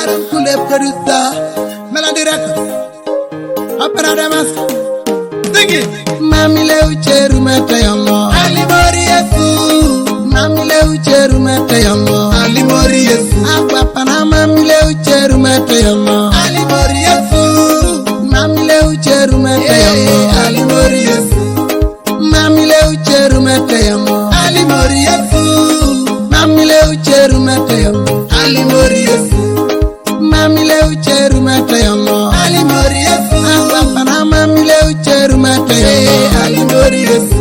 Aaron Kule producer, Melody Records, Opera Damas. Sing it. Mami le ucheru mete yongo, Ali Mori Yesu. Mami le ucheru mete yongo, Ali Mori Yesu. Papa na mami le ucheru mete yongo, Ali Mori Yesu. Mami le ucheru mete yongo, Ali Mori Yesu. Mami le ucheru mete yongo, Ali Mori Yesu. Mami le ucheru mete yongo, Ali Mori Yesu. Mami le ucheru mete yongo, Ali Mori Yesu. Papa na mami le ucheru mete yongo, Ali Mori Yesu.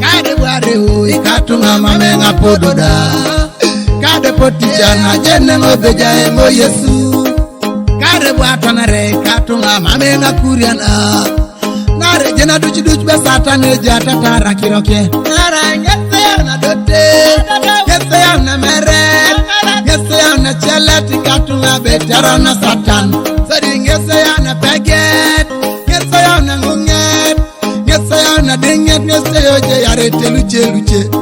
Kade ware o ikatunga mamenga pododa. Kade potijana jene ngobeja engo Yesu. Kade bwatana re ikatunga mamenga kuriana. Nare jena duchi be satane jata tara kiroke. Nara ngese na dote, ngese na mere, ngese na chelati katunga betara na satan. Sadi ngese na paget, ngese na ngunget, ngese na dinget, ngese oje yare teluche.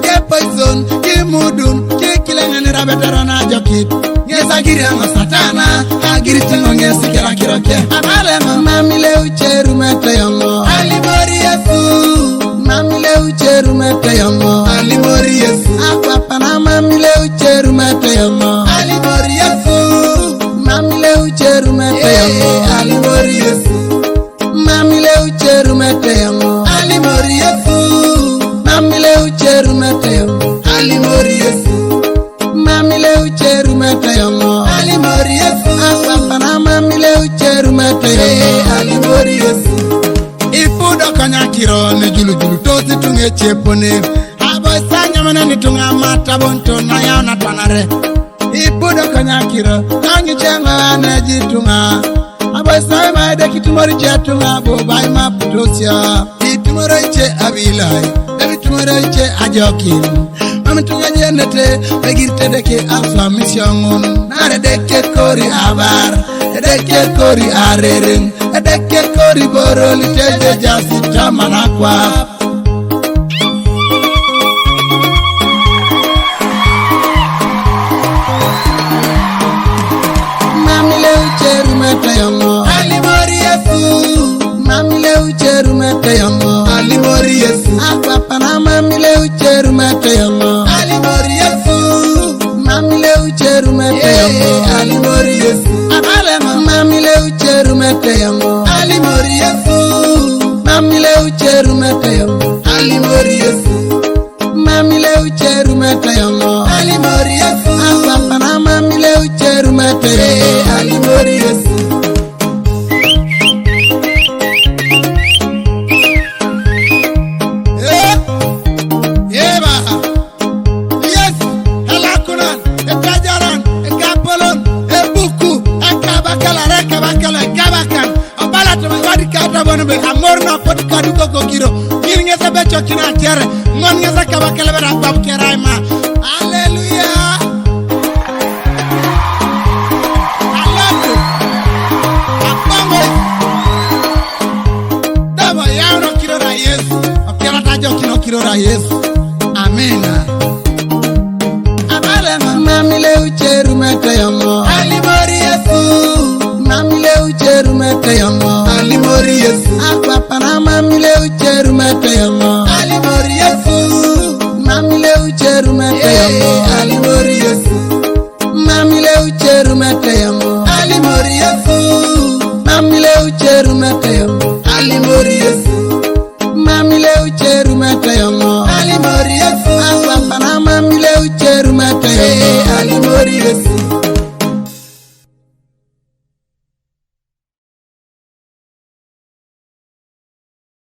Ke poison, ke mudun, ke kilanga ni rabetara na jokit. Ngese agiri ama satana, agiri tingo ngese kira kiroke. Amale mami le ucheru mete yongo, Ali Mori Yesu. Mami le ucheru mete yongo, Ali Mori Yesu. Papa na mami le ucheru mete yongo, Ali Mori Yesu. Mami le ucheru mete yongo, Ali Mori Yesu. Mami le ucheru mete yongo, Ali Mori Yesu. Mami le ucheru mete yongo, Ali Mori Yesu. Mami le ucheru mete yongo, Ali Mori Yesu. Papa na mami le ucheru mete yongo, Ali Mori Yesu. Ipudo kanyakiro ne julu tosi tunge chepone. Abo sanya mana ni tunga mata bonto na ya na tanare. Ipudo kanyakiro kanyi chenga ne jitunga. Abo sanya maede kitumori chetunga bo bai mapudosia. Itumoro iche abilai, itumoro iche ajokin. Mami tunga jenete begirte deke alfa missiongun. Nare deke kori abar, deke kori areren, deke kori boroli teje jasi tamanakwa. Mami le ucheru mete yongo, Ali Mori Yesu. Mami le ucheru mete yongo, Ali Mori Yesu. Papa na mami le ucheru mete yongo, Ali Mori Yesu. Mami le ucheru mete yongo, Ali Mori Yesu. Mami le ucheru mete yongo, Ali Mori Yesu. Mami le ucheru mete yongo, Ali Mori Yesu. Mami le ucheru mete yongo, Ali Mori Yesu. Papa na mami le ucheru mete yongo, Ali Mori Yesu. Amor na pot kadu ko kiro kirnge sa becho kina tiare ngon nge sa kaba kala bera bab keraima. Hallelujah, hallelujah. Apango dama ya no kiro ra Yesu okela tajo kiro ra Yesu. Amina. Abale mami le ucheru mete yongo, Ali Mori Yesu. Mami le ucheru mete yongo, Ali Mori Yesu. Papa na mami le ucheru mete yongo, Ali Mori Yesu. Mami le ucheru mete yongo, Ali Mori Yesu. Mami le ucheru mete yongo, Ali Mori Yesu. Mami le ucheru mete yongo, Ali Mori Yesu.